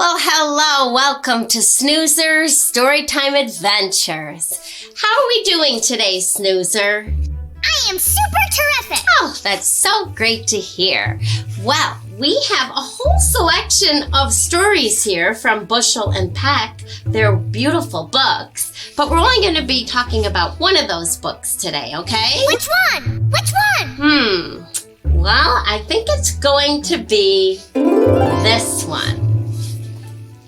Well, hello. Welcome to Snoozer's Storytime Adventures. How are we doing today, Snoozer? I am super terrific. Oh, that's so great to hear. Well, we have a whole selection of stories here from Bushel and Peck. They're beautiful books, but we're only going to be talking about one of those books today, okay? Which one? Well, I think it's going to be this one.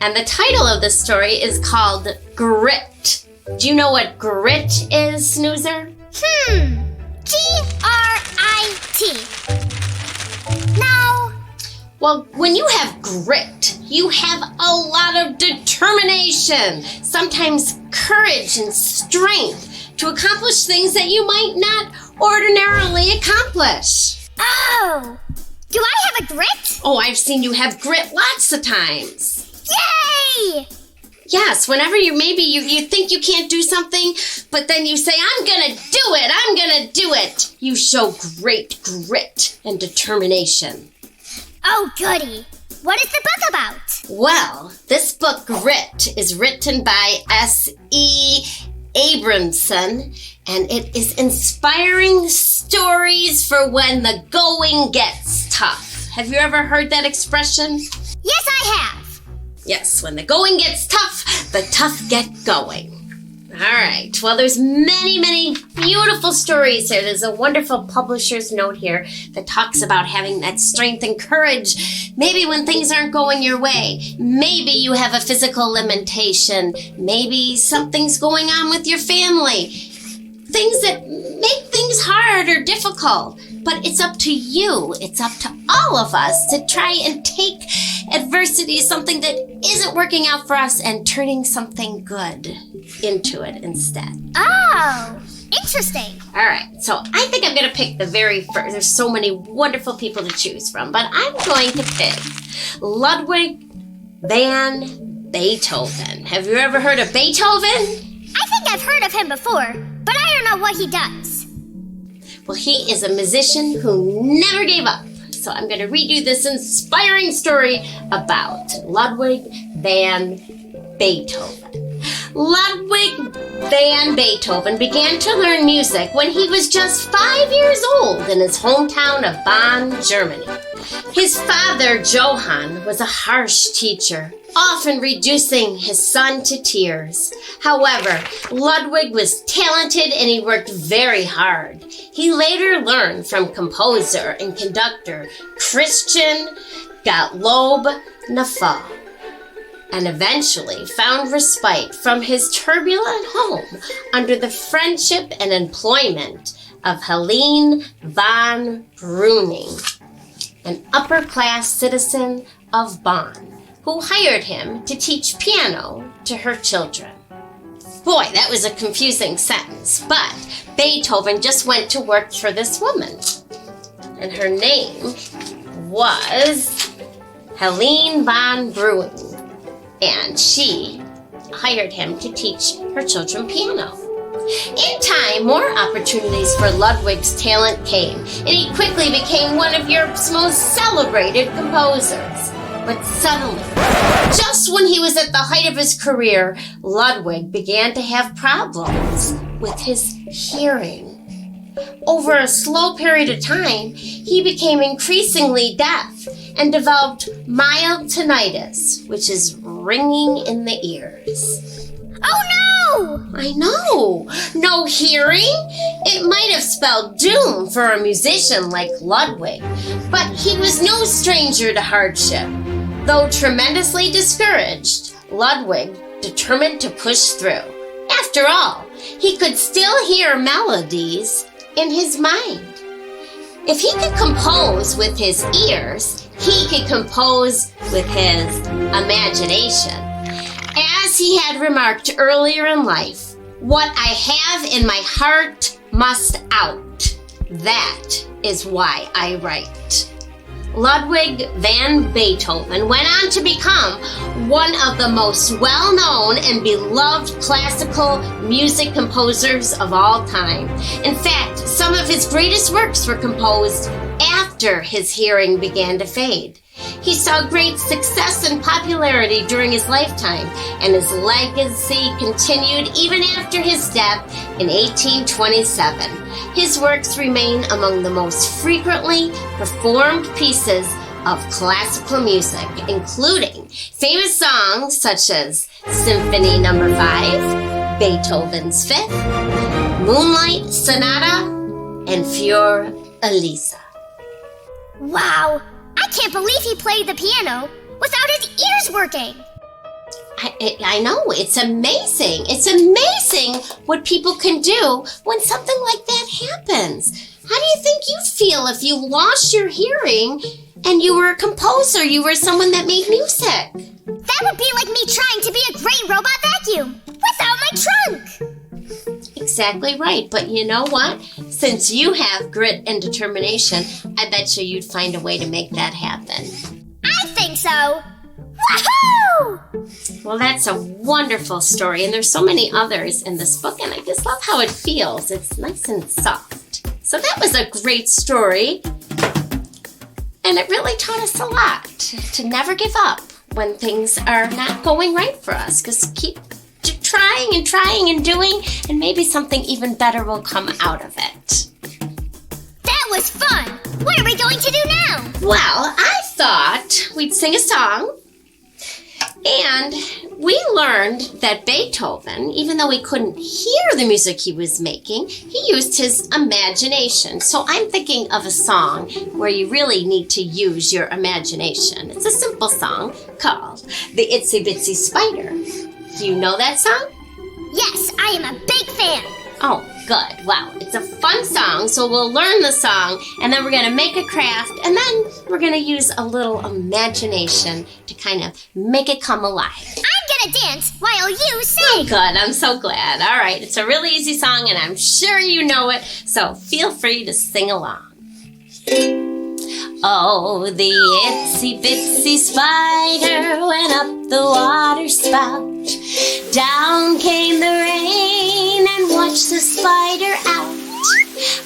And the title of the story is called Grit. Do you know what grit is, Snoozer? G-R-I-T. No. Well, when you have grit, you have a lot of determination, sometimes courage and strength to accomplish things that you might not ordinarily accomplish. Oh, do I have a grit? Oh, I've seen you have grit lots of times. Yay! Yes, whenever you think you can't do something, but then you say, I'm gonna do it. You show great grit and determination. Oh, goody. What is the book about? Well, this book, Grit, is written by S.E. Abramson, and it is inspiring stories for when the going gets tough. Have you ever heard that expression? Yes, I have. Yes, when the going gets tough, the tough get going. All right, well, there's many, many beautiful stories here. There's a wonderful publisher's note here that talks about having that strength and courage. Maybe when things aren't going your way, maybe you have a physical limitation, maybe something's going on with your family, things that make things hard or difficult. But it's up to you, it's up to all of us to try and take adversity, something that isn't working out for us, and turning something good into it instead. Oh, interesting. All right, so I think I'm going to pick the very first. There's so many wonderful people to choose from, but I'm going to pick Ludwig van Beethoven. Have you ever heard of Beethoven? I think I've heard of him before, but I don't know what he does. Well, he is a musician who never gave up. So I'm going to read you this inspiring story about Ludwig van Beethoven. Ludwig van Beethoven began to learn music when he was just 5 years old in his hometown of Bonn, Germany. His father, Johann, was a harsh teacher, often reducing his son to tears. However, Ludwig was talented and he worked very hard. He later learned from composer and conductor Christian Gottlob Neufeld, and eventually found respite from his turbulent home under the friendship and employment of Helene von Breuning, an upper-class citizen of Bonn, who hired him to teach piano to her children. Boy, that was a confusing sentence, but Beethoven just went to work for this woman, and her name was Helene von Breuning, and she hired him to teach her children piano. In time, more opportunities for Ludwig's talent came, and he quickly became one of Europe's most celebrated composers. But suddenly, just when he was at the height of his career, Ludwig began to have problems with his hearing. Over a slow period of time, he became increasingly deaf and developed mild tinnitus, which is ringing in the ears. Oh no! I know! No hearing? It might have spelled doom for a musician like Ludwig, but he was no stranger to hardship. Though tremendously discouraged, Ludwig determined to push through. After all, he could still hear melodies in his mind. If he could compose with his ears, he could compose with his imagination. As he had remarked earlier in life, what I have in my heart must out. That is why I write. Ludwig van Beethoven went on to become one of the most well-known and beloved classical music composers of all time. In fact, some of his greatest works were composed after his hearing began to fade. He saw great success and popularity during his lifetime, and his legacy continued even after his death in 1827. His works remain among the most frequently performed pieces of classical music, including famous songs such as Symphony No. 5, Beethoven's Fifth, Moonlight Sonata, and Fior Elisa. Wow, I can't believe he played the piano without his ears working. I know, it's amazing. It's amazing what people can do when something like that happens. How do you think you'd feel if you lost your hearing and you were a composer, you were someone that made music? That would be like me trying to be a great robot vacuum without my trunk. Exactly right, but you know what? Since you have grit and determination, I bet you'd find a way to make that happen. I think so. Woohoo! Well, that's a wonderful story, and there's so many others in this book, and I just love how it feels. It's nice and soft. So that was a great story, and it really taught us a lot to never give up when things are not going right for us. Just keep trying and doing, and maybe something even better will come out of it. That was fun. What are we going to do now? Well, I thought we'd sing a song. And we learned that Beethoven, even though he couldn't hear the music he was making, he used his imagination. So I'm thinking of a song where you really need to use your imagination. It's a simple song called The Itsy Bitsy Spider. Do you know that song? Yes, I am a big fan. Oh, good. Wow. It's a fun song, so we'll learn the song, and then we're going to make a craft, and then we're going to use a little imagination to kind of make it come alive. I'm going to dance while you sing. Oh, good. I'm so glad. All right. It's a really easy song, and I'm sure you know it, so feel free to sing along. Oh, the itsy bitsy spider went up the water spout. Down came the rain and washed the spider out.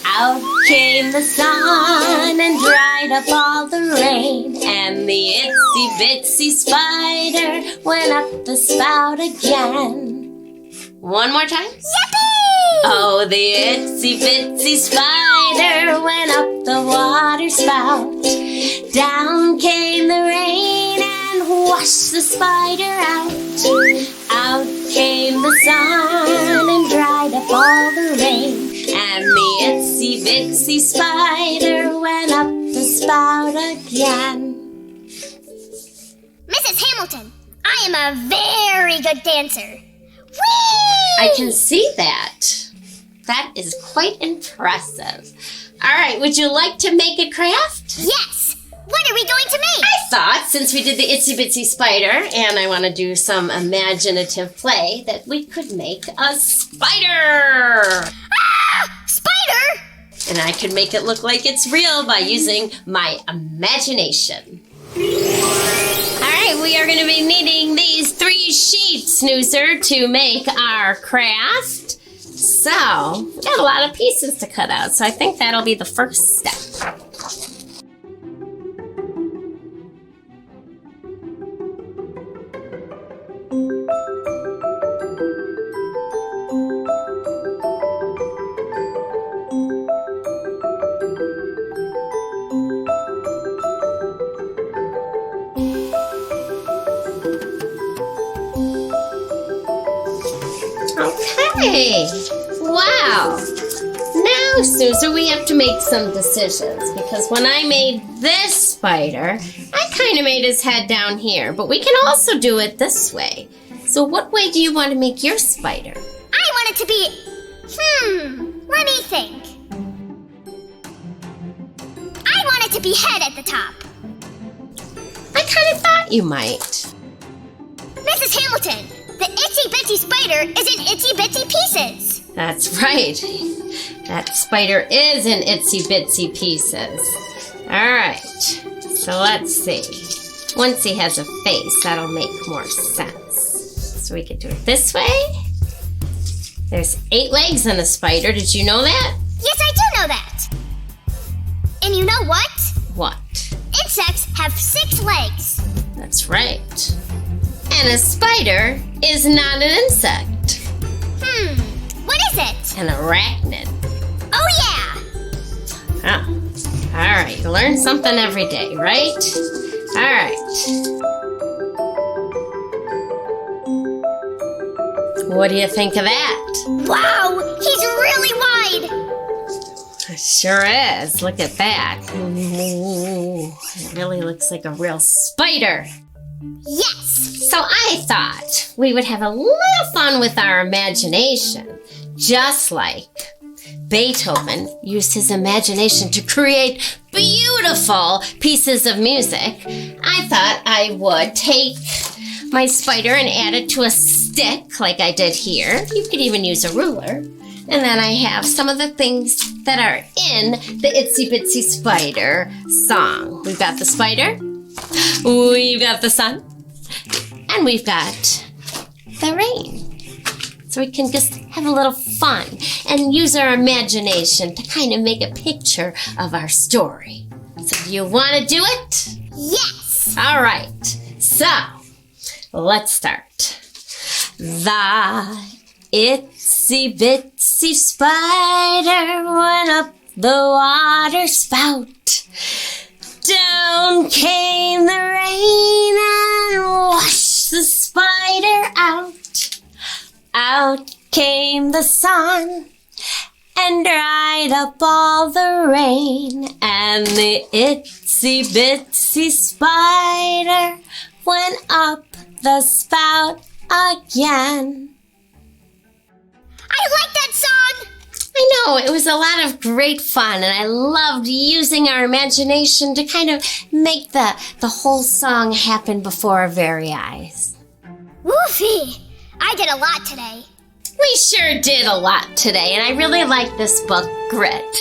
Out came the sun and dried up all the rain. And the itsy bitsy spider went up the spout again. One more time. Yippee! Oh, the itsy bitsy spider went up the water spout. Down came the rain and washed the spider out. Out came the sun and dried up all the rain. And the itsy bitsy spider went up the spout again. Mrs. Hamilton, I am a very good dancer. Whee! I can see that. That is quite impressive. All right, would you like to make a craft? Yes. What are we going to make? I thought, since we did the itsy bitsy spider, and I want to do some imaginative play, that we could make a spider. Ah! Spider? And I could make it look like it's real by using my imagination. All right, we are going to be needing these 3 sheets, Snoozer, to make our craft. So, we got a lot of pieces to cut out, so I think that'll be the first step. Okay, wow. Now, Snoozer, we have to make some decisions, because when I made this spider, I kind of made his head down here, but we can also do it this way. So what way do you want to make your spider? I want it to be... let me think. I want it to be head at the top. I kind of thought you might. Mrs. Hamilton, the itsy bitsy spider is in itsy bitsy pieces. That's right. That spider is in itsy bitsy pieces. All right, so let's see. Once he has a face, that'll make more sense. So we could do it this way. There's 8 legs on a spider. Did you know that? Yes, I do know that. And you know what? What? It's insects have 6 legs. That's right. And a spider is not an insect. What is it? An arachnid. Oh, yeah. Oh. All right, you learn something every day, right? All right. What do you think of that? Wow, he's really wide. It sure is. Look at that. Ooh, it really looks like a real spider. Yes. So I thought we would have a little fun with our imagination, just like Beethoven used his imagination to create beautiful pieces of music. I thought I would take my spider and add it to a stick like I did here. You could even use a ruler. And then I have some of the things that are in the Itsy Bitsy Spider song. We've got the spider, we've got the sun, and we've got the rain. So we can just have a little fun and use our imagination to kind of make a picture of our story. So do you want to do it? Yes. All right. So let's start. The itsy bitsy spider went up the water spout. Down came the rain and washed the spider out. Out came the sun and dried up all the rain, and the itsy bitsy spider went up the spout again. I like that song. I know, it was a lot of great fun, and I loved using our imagination to kind of make the whole song happen before our very eyes. Woofy. I did a lot today. We sure did a lot today, and I really like this book, Grit,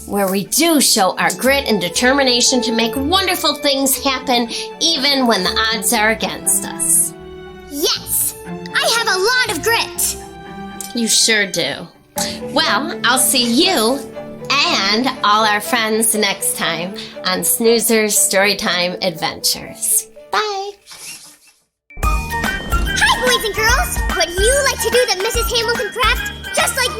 where we do show our grit and determination to make wonderful things happen even when the odds are against us. Yes. I have a lot of grit. You sure do. Well, I'll see you and all our friends next time on Snoozer's Storytime Adventures. Bye. Hi, boys and girls. Would you like to do the Mrs. Hamilton craft just like